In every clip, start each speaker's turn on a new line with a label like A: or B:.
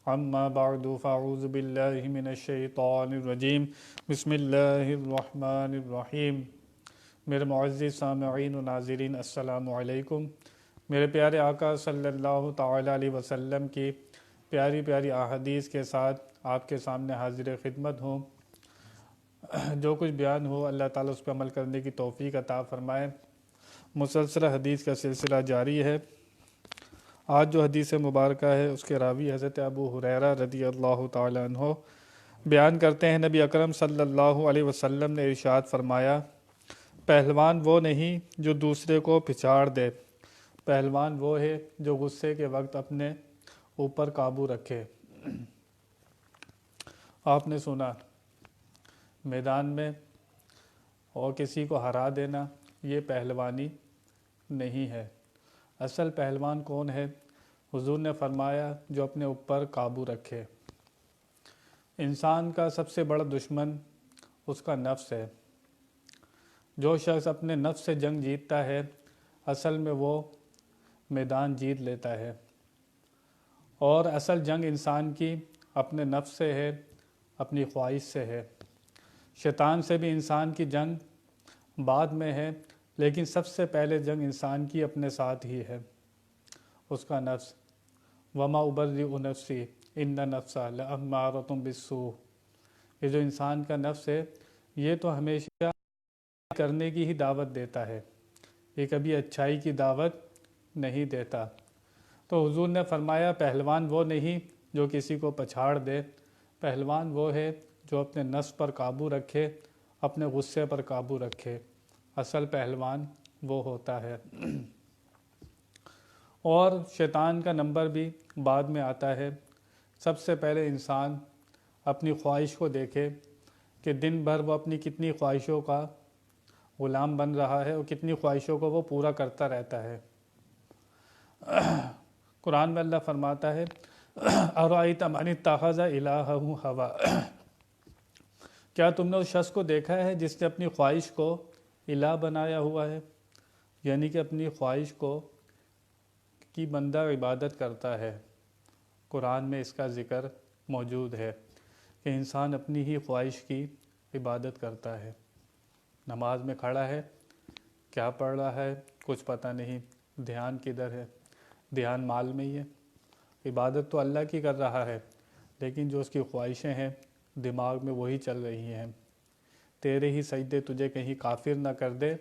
A: اما بعد فاعوذ باللہ من الشیطان الرجیم بسم اللہ الرحمن الرحیم۔ میرے معزز سامعین و ناظرین السلام علیکم۔ میرے پیارے آقا صلی اللہ تعالی علیہ وسلم کی پیاری پیاری احادیث کے ساتھ آپ کے سامنے حاضر خدمت ہوں۔ جو کچھ بیان ہو اللہ تعالیٰ اس پہ عمل کرنے کی توفیق عطا فرمائے۔ مسلسل حدیث کا سلسلہ جاری ہے۔ آج جو حدیث مبارکہ ہے اس کے راوی حضرت ابو ہریرہ رضی اللہ تعالی عنہ بیان کرتے ہیں، نبی اکرم صلی اللہ علیہ وسلم نے ارشاد فرمایا، پہلوان وہ نہیں جو دوسرے کو پچھاڑ دے، پہلوان وہ ہے جو غصے کے وقت اپنے اوپر قابو رکھے۔ آپ نے سنا میدان میں اور کسی کو ہرا دینا یہ پہلوانی نہیں ہے۔ اصل پہلوان کون ہے؟ حضور نے فرمایا جو اپنے اوپر قابو رکھے۔ انسان کا سب سے بڑا دشمن اس کا نفس ہے۔ جو شخص اپنے نفس سے جنگ جیتتا ہے اصل میں وہ میدان جیت لیتا ہے، اور اصل جنگ انسان کی اپنے نفس سے ہے، اپنی خواہش سے ہے۔ شیطان سے بھی انسان کی جنگ بعد میں ہے، لیکن سب سے پہلے جنگ انسان کی اپنے ساتھ ہی ہے، اس کا نفس۔ وما ابرئ نفسی ان النفس لامارۃ بالسوء۔ یہ جو انسان کا نفس ہے یہ تو ہمیشہ کرنے کی ہی دعوت دیتا ہے، یہ کبھی اچھائی کی دعوت نہیں دیتا۔ تو حضور نے فرمایا پہلوان وہ نہیں جو کسی کو پچھاڑ دے، پہلوان وہ ہے جو اپنے نفس پر قابو رکھے، اپنے غصے پر قابو رکھے۔ اصل پہلوان وہ ہوتا ہے۔ اور شیطان کا نمبر بھی بعد میں آتا ہے۔ سب سے پہلے انسان اپنی خواہش کو دیکھے کہ دن بھر وہ اپنی کتنی خواہشوں کا غلام بن رہا ہے اور کتنی خواہشوں کو وہ پورا کرتا رہتا ہے۔ قرآن میں اللہ فرماتا ہے ارأیت من اتخذ الہہ ہواہ، کیا تم نے اس شخص کو دیکھا ہے جس نے اپنی خواہش کو الہ بنایا ہوا ہے، یعنی کہ اپنی خواہش کو کی بندہ عبادت کرتا ہے۔ قرآن میں اس کا ذکر موجود ہے کہ انسان اپنی ہی خواہش کی عبادت کرتا ہے۔ نماز میں کھڑا ہے، کیا پڑھ رہا ہے کچھ پتہ نہیں، دھیان کدھر ہے؟ دھیان مال میں ہی ہے۔ عبادت تو اللہ کی کر رہا ہے، لیکن جو اس کی خواہشیں ہیں دماغ میں وہی چل رہی ہیں۔ تیرے ہی سجدے تجھے کہیں کافر نہ کر دے،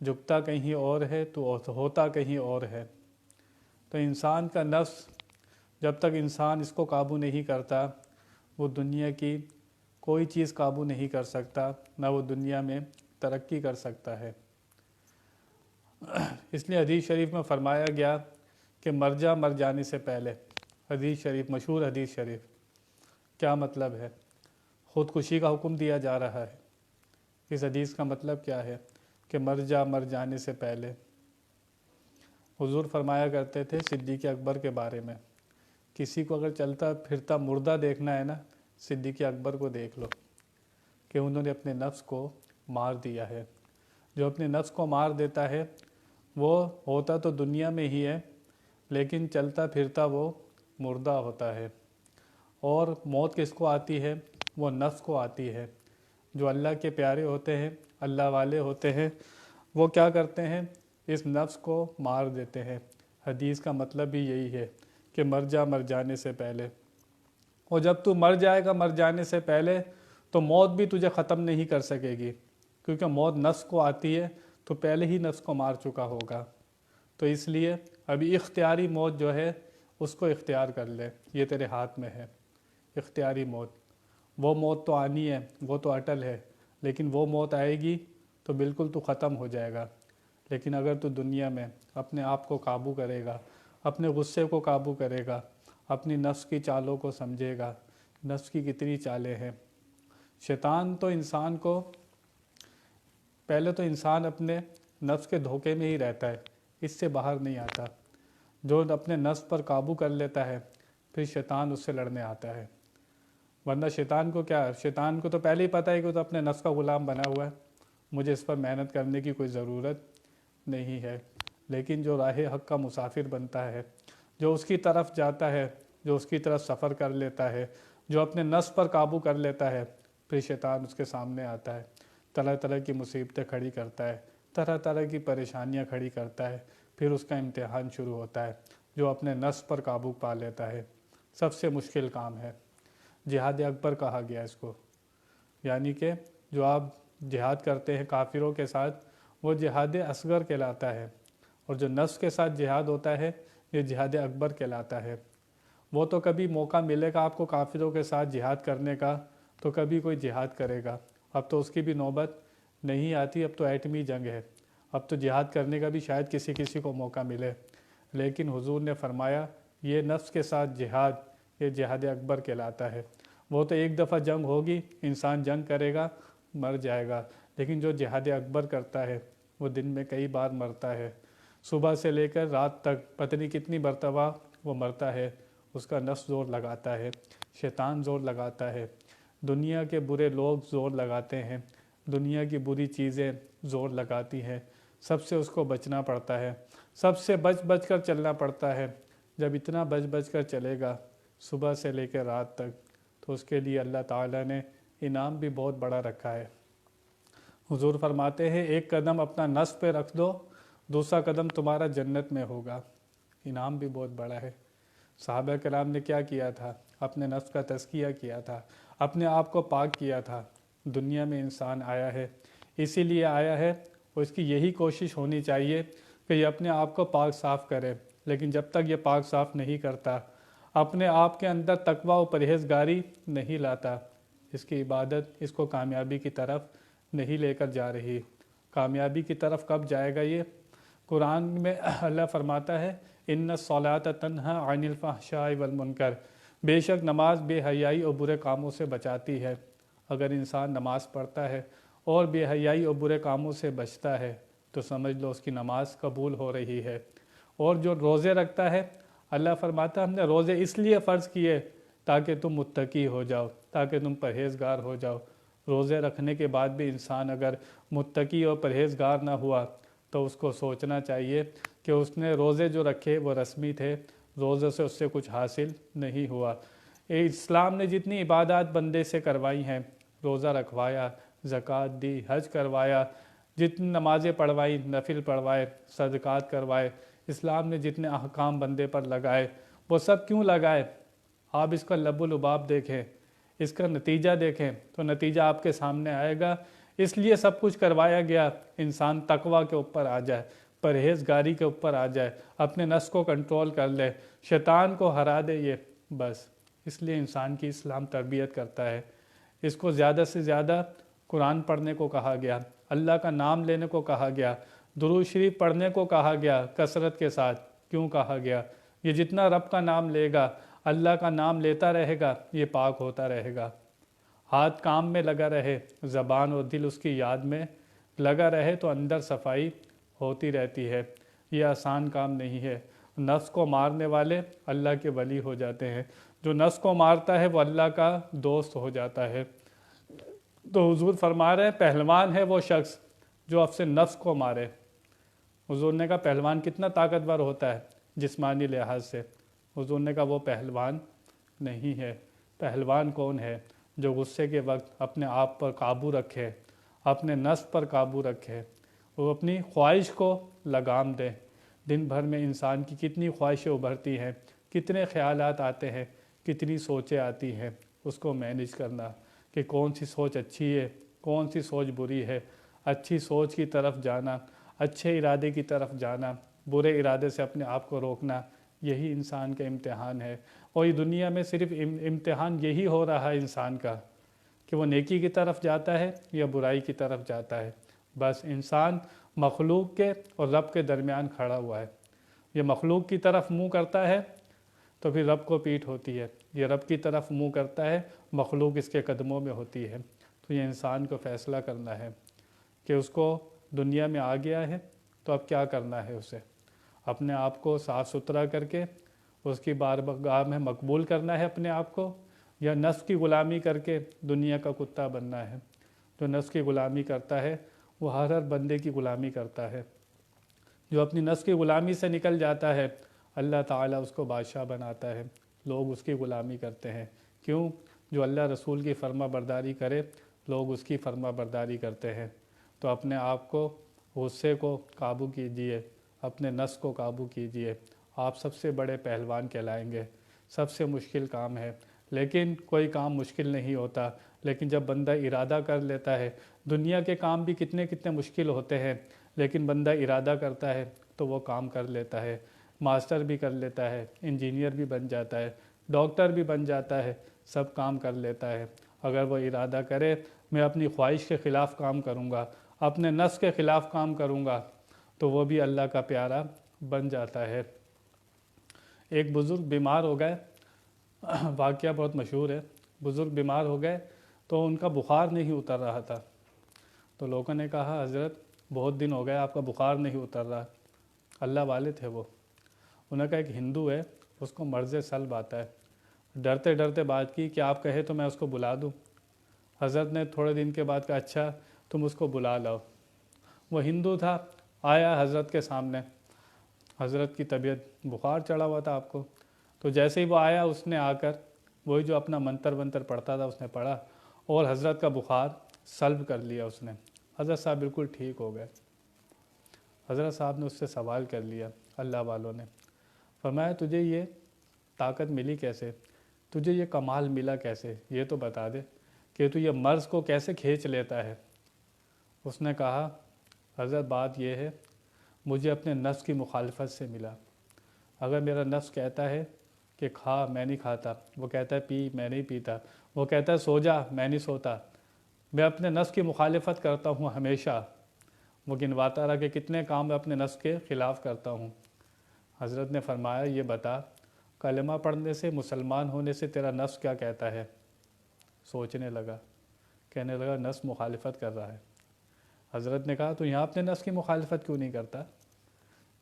A: جھکتا کہیں اور ہے تو ہوتا کہیں اور ہے۔ تو انسان کا نفس جب تک انسان اس کو قابو نہیں کرتا وہ دنیا کی کوئی چیز قابو نہیں کر سکتا، نہ وہ دنیا میں ترقی کر سکتا ہے۔ اس لیے حدیث شریف میں فرمایا گیا کہ مر جانے سے پہلے، حدیث شریف مشہور حدیث شریف، کیا مطلب ہے؟ خودکشی کا حکم دیا جا رہا ہے۔ اس حدیث کا مطلب کیا ہے کہ مر جانے سے پہلے؟ حضور فرمایا کرتے تھے صدیق اکبر کے بارے میں، کسی کو اگر چلتا پھرتا مردہ دیکھنا ہے نا، صدیق اکبر کو دیکھ لو کہ انہوں نے اپنے نفس کو مار دیا ہے۔ جو اپنے نفس کو مار دیتا ہے وہ ہوتا تو دنیا میں ہی ہے، لیکن چلتا پھرتا وہ مردہ ہوتا ہے۔ اور موت کس کو آتی ہے؟ وہ نفس کو آتی ہے۔ جو اللہ کے پیارے ہوتے ہیں، اللہ والے ہوتے ہیں، وہ کیا کرتے ہیں؟ اس نفس کو مار دیتے ہیں۔ حدیث کا مطلب بھی یہی ہے کہ مر جانے سے پہلے۔ اور جب تو مر جائے گا مر جانے سے پہلے تو موت بھی تجھے ختم نہیں کر سکے گی، کیونکہ موت نفس کو آتی ہے تو پہلے ہی نفس کو مار چکا ہوگا۔ تو اس لیے ابھی اختیاری موت جو ہے اس کو اختیار کر لے، یہ تیرے ہاتھ میں ہے اختیاری موت۔ وہ موت تو آنی ہے، وہ تو اٹل ہے، لیکن وہ موت آئے گی تو بالکل تو ختم ہو جائے گا۔ لیکن اگر تو دنیا میں اپنے آپ کو قابو کرے گا، اپنے غصے کو قابو کرے گا، اپنی نفس کی چالوں کو سمجھے گا، نفس کی کتنی چالیں ہیں۔ شیطان تو انسان کو پہلے تو انسان اپنے نفس کے دھوکے میں ہی رہتا ہے، اس سے باہر نہیں آتا۔ جو اپنے نفس پر قابو کر لیتا ہے پھر شیطان اس سے لڑنے آتا ہے۔ ورنہ شیطان کو کیا ہے؟ شیطان کو تو پہلے ہی پتہ ہے کہ تو اپنے نفس کا غلام بنا ہوا ہے، مجھے اس پر محنت کرنے کی کوئی ضرورت نہیں ہے۔ لیکن جو راہ حق کا مسافر بنتا ہے، جو اس کی طرف جاتا ہے، جو اس کی طرف سفر کر لیتا ہے، جو اپنے نفس پر قابو کر لیتا ہے، پھر شیطان اس کے سامنے آتا ہے، طرح طرح کی مصیبتیں کھڑی کرتا ہے، طرح طرح کی پریشانیاں کھڑی کرتا ہے، پھر اس کا امتحان شروع ہوتا ہے۔ جو اپنے نفس پر قابو پا لیتا ہے، سب سے مشکل کام ہے، جہاد اکبر کہا گیا اس کو، یعنی کہ جو آپ جہاد کرتے ہیں کافروں کے ساتھ وہ جہاد اصغر کہلاتا ہے، اور جو نفس کے ساتھ جہاد ہوتا ہے یہ جہاد اکبر کہلاتا ہے۔ وہ تو کبھی موقع ملے گا آپ کو کافروں کے ساتھ جہاد کرنے کا تو کبھی کوئی جہاد کرے گا، اب تو اس کی بھی نوبت نہیں آتی، اب تو ایٹمی جنگ ہے، اب تو جہاد کرنے کا بھی شاید کسی کو موقع ملے، لیکن حضور نے فرمایا یہ نفس کے ساتھ جہاد یہ جہاد اکبر کہلاتا ہے۔ وہ تو ایک دفعہ جنگ ہوگی، انسان جنگ کرے گا مر جائے گا، لیکن جو جہاد اکبر کرتا ہے وہ دن میں کئی بار مرتا ہے، صبح سے لے کر رات تک پتہ نہیں کتنی مرتبہ وہ مرتا ہے، اس کا نفس زور لگاتا ہے، شیطان زور لگاتا ہے، دنیا کے برے لوگ زور لگاتے ہیں، دنیا کی بری چیزیں زور لگاتی ہیں، سب سے اس کو بچنا پڑتا ہے، سب سے بچ کر چلنا پڑتا ہے۔ جب اتنا بچ کر چلے گا صبح سے لے کر رات تک تو اس کے لیے اللہ تعالیٰ نے انعام بھی بہت بڑا رکھا ہے۔ حضور فرماتے ہیں ایک قدم اپنا نفس پہ رکھ دو، دوسرا قدم تمہارا جنت میں ہوگا، انعام بھی بہت بڑا ہے۔ صحابہ کرام نے کیا کیا تھا؟ اپنے نفس کا تزکیہ کیا تھا، اپنے آپ کو پاک کیا تھا۔ دنیا میں انسان آیا ہے، اسی لیے آیا ہے، اور اس کی یہی کوشش ہونی چاہیے کہ یہ اپنے آپ کو پاک صاف کرے، لیکن جب تک یہ پاک صاف نہیں کرتا، اپنے آپ کے اندر تقوی و پرہیزگاری نہیں لاتا، اس کی عبادت اس کو کامیابی کی طرف نہیں لے کر جا رہی۔ کامیابی کی طرف کب جائے گا یہ؟ قرآن میں اللہ فرماتا ہے ان الصلاۃ تنہی عن الفحشاء والمنکر، بے شک نماز بے حیائی اور برے کاموں سے بچاتی ہے۔ اگر انسان نماز پڑھتا ہے اور بے حیائی اور برے کاموں سے بچتا ہے تو سمجھ لو اس کی نماز قبول ہو رہی ہے۔ اور جو روزے رکھتا ہے، اللہ فرماتا ہے ہم نے روزے اس لیے فرض کیے تاکہ تم متقی ہو جاؤ، تاکہ تم پرہیزگار ہو جاؤ۔ روزے رکھنے کے بعد بھی انسان اگر متقی اور پرہیزگار نہ ہوا تو اس کو سوچنا چاہیے کہ اس نے روزے جو رکھے وہ رسمی تھے، روزے سے اس سے کچھ حاصل نہیں ہوا۔ اسلام نے جتنی عبادات بندے سے کروائی ہیں، روزہ رکھوایا، زکوٰۃ دی، حج کروایا، جتنی نمازیں پڑھوائی، نفل پڑھوائے، صدقات کروائے، اسلام نے جتنے احکام بندے پر لگائے وہ سب کیوں لگائے؟ آپ اس کا لب و لباب دیکھیں، اس کا نتیجہ دیکھیں تو نتیجہ آپ کے سامنے آئے گا۔ اس لیے سب کچھ کروایا گیا، انسان تقوی کے اوپر آ جائے، پرہیزگاری کے اوپر آ جائے، اپنے نفس کو کنٹرول کر لے، شیطان کو ہرا دے، یہ بس اس لیے انسان کی اسلام تربیت کرتا ہے۔ اس کو زیادہ سے زیادہ قرآن پڑھنے کو کہا گیا، اللہ کا نام لینے کو کہا گیا، درود شریف پڑھنے کو کہا گیا کثرت کے ساتھ۔ کیوں کہا گیا؟ یہ جتنا رب کا نام لے گا، اللہ کا نام لیتا رہے گا، یہ پاک ہوتا رہے گا۔ ہاتھ کام میں لگا رہے، زبان اور دل اس کی یاد میں لگا رہے تو اندر صفائی ہوتی رہتی ہے۔ یہ آسان کام نہیں ہے۔ نفس کو مارنے والے اللہ کے ولی ہو جاتے ہیں، جو نفس کو مارتا ہے وہ اللہ کا دوست ہو جاتا ہے۔ تو حضور فرما رہے ہیں پہلوان ہے وہ شخص جو اپنے نفس کو مارے۔ حضور نے کہا پہلوان کتنا طاقتور ہوتا ہے جسمانی لحاظ سے؟ حضور نے کہا وہ پہلوان نہیں ہے۔ پہلوان کون ہے؟ جو غصے کے وقت اپنے آپ پر قابو رکھے، اپنے نفس پر قابو رکھے، وہ اپنی خواہش کو لگام دے۔ دن بھر میں انسان کی کتنی خواہشیں ابھرتی ہیں، کتنے خیالات آتے ہیں، کتنی سوچیں آتی ہیں، اس کو مینیج کرنا کہ کون سی سوچ اچھی ہے، کون سی سوچ بری ہے، اچھی سوچ کی طرف جانا، اچھے ارادے کی طرف جانا، برے ارادے سے اپنے آپ کو روکنا، یہی انسان کا امتحان ہے۔ اور یہ دنیا میں صرف امتحان یہی ہو رہا ہے انسان کا کہ وہ نیکی کی طرف جاتا ہے یا برائی کی طرف جاتا ہے۔ بس انسان مخلوق کے اور رب کے درمیان کھڑا ہوا ہے۔ یہ مخلوق کی طرف منہ کرتا ہے تو پھر رب کو پیٹھ ہوتی ہے، یہ رب کی طرف منہ کرتا ہے، مخلوق اس کے قدموں میں ہوتی ہے۔ تو یہ انسان کو فیصلہ کرنا ہے کہ اس کو دنیا میں آ گیا ہے تو اب کیا کرنا ہے، اسے اپنے آپ کو صاف ستھرا کر کے اس کی بارگاہ میں مقبول کرنا ہے اپنے آپ کو، یا نفس کی غلامی کر کے دنیا کا کتا بننا ہے۔ جو نفس کی غلامی کرتا ہے وہ ہر بندے کی غلامی کرتا ہے۔ جو اپنی نفس کی غلامی سے نکل جاتا ہے اللہ تعالیٰ اس کو بادشاہ بناتا ہے، لوگ اس کی غلامی کرتے ہیں۔ کیوں؟ جو اللہ رسول کی فرما برداری کرے لوگ اس کی فرما برداری کرتے ہیں۔ تو اپنے آپ کو، غصے کو قابو کیجئے، اپنے نفس کو قابو کیجئے، آپ سب سے بڑے پہلوان کہلائیں گے۔ سب سے مشکل کام ہے، لیکن کوئی کام مشکل نہیں ہوتا، لیکن جب بندہ ارادہ کر لیتا ہے، دنیا کے کام بھی کتنے مشکل ہوتے ہیں، لیکن بندہ ارادہ کرتا ہے تو وہ کام کر لیتا ہے، ماسٹر بھی کر لیتا ہے، انجینئر بھی بن جاتا ہے، ڈاکٹر بھی بن جاتا ہے، سب کام کر لیتا ہے۔ اگر وہ ارادہ کرے میں اپنی خواہش کے خلاف کام کروں گا، اپنے نفس کے خلاف کام کروں گا، تو وہ بھی اللہ کا پیارا بن جاتا ہے۔ ایک بزرگ بیمار ہو گئے، واقعہ بہت مشہور ہے، بزرگ بیمار ہو گئے تو ان کا بخار نہیں اتر رہا تھا، تو لوگوں نے کہا حضرت بہت دن ہو گئے آپ کا بخار نہیں اتر رہا۔ اللہ والے تھے وہ، انہوں نے کہا ایک ہندو ہے اس کو مرض صلب آتا ہے، ڈرتے ڈرتے بات کی کہ آپ کہے تو میں اس کو بلا دوں۔ حضرت نے تھوڑے دن کے بعد کہا اچھا تم اس کو بلا لاؤ۔ وہ ہندو تھا، آیا حضرت کے سامنے، حضرت کی طبیعت، بخار چڑھا ہوا تھا آپ کو، تو جیسے ہی وہ آیا اس نے آ کر وہی جو اپنا منتر پڑھتا تھا اس نے پڑھا اور حضرت کا بخار سلب کر لیا اس نے۔ حضرت صاحب بالکل ٹھیک ہو گئے۔ حضرت صاحب نے اس سے سوال کر لیا، اللہ والوں نے فرمایا تجھے یہ طاقت ملی کیسے، تجھے یہ کمال ملا کیسے، یہ تو بتا دے کہ تو یہ مرض کو کیسے کھینچ لیتا ہے۔ اس نے کہا حضرت بات یہ ہے مجھے اپنے نفس کی مخالفت سے ملا۔ اگر میرا نفس کہتا ہے کہ کھا میں نہیں کھاتا، وہ کہتا ہے پی میں نہیں پیتا، وہ کہتا ہے سو جا میں نہیں سوتا، میں اپنے نفس کی مخالفت کرتا ہوں ہمیشہ۔ وہ گنواتا رہا کہ کتنے کام میں اپنے نفس کے خلاف کرتا ہوں۔ حضرت نے فرمایا یہ بتا کلمہ پڑھنے سے، مسلمان ہونے سے تیرا نفس کیا کہتا ہے؟ سوچنے لگا، کہنے لگا نفس مخالفت کر رہا ہے۔ حضرت نے کہا تو یہاں اپنے نفس کی مخالفت کیوں نہیں کرتا؟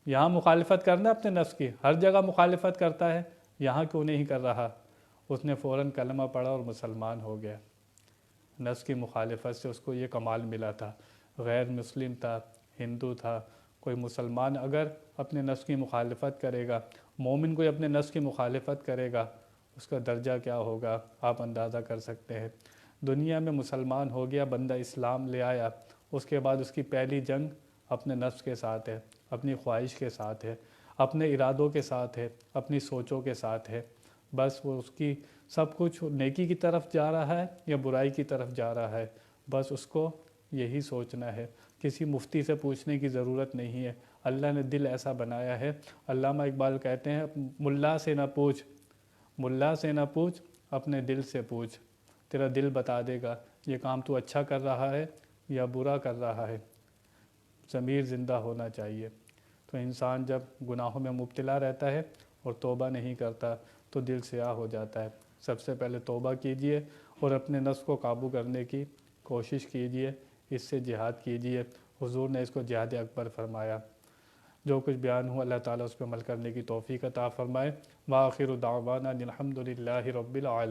A: یہاں مخالفت کرنا اپنے نفس کی، ہر جگہ مخالفت کرتا ہے، یہاں کیوں نہیں کر رہا؟ اس نے فوراً کلمہ پڑھا اور مسلمان ہو گیا۔ نفس کی مخالفت سے اس کو یہ کمال ملا تھا۔ غیر مسلم تھا، ہندو تھا، کوئی مسلمان اگر اپنے نفس کی مخالفت کرے گا، مومن کوئی اپنے نفس کی مخالفت کرے گا، اس کا درجہ کیا ہوگا آپ اندازہ کر سکتے ہیں۔ دنیا میں مسلمان ہو گیا، بندہ اسلام لے آیا، اس کے بعد اس کی پہلی جنگ اپنے نفس کے ساتھ ہے، اپنی خواہش کے ساتھ ہے، اپنے ارادوں کے ساتھ ہے، اپنی سوچوں کے ساتھ ہے۔ بس وہ اس کی سب کچھ نیکی کی طرف جا رہا ہے یا برائی کی طرف جا رہا ہے، بس اس کو یہی سوچنا ہے۔ کسی مفتی سے پوچھنے کی ضرورت نہیں ہے، اللہ نے دل ایسا بنایا ہے۔ علامہ اقبال کہتے ہیں ملا سے نہ پوچھ، ملا سے نہ پوچھ، اپنے دل سے پوچھ، تیرا دل بتا دے گا یہ کام تو اچھا کر رہا ہے یا برا کر رہا ہے۔ ضمیر زندہ ہونا چاہیے۔ تو انسان جب گناہوں میں مبتلا رہتا ہے اور توبہ نہیں کرتا تو دل سیاہ ہو جاتا ہے۔ سب سے پہلے توبہ کیجئے اور اپنے نفس کو قابو کرنے کی کوشش کیجئے، اس سے جہاد کیجئے۔ حضور نے اس کو جہاد اکبر فرمایا۔ جو کچھ بیان ہوا اللہ تعالیٰ اس پہ عمل کرنے کی توفیق عطا فرمائے۔ وآخر دعوانا الحمد للہ رب العالمین۔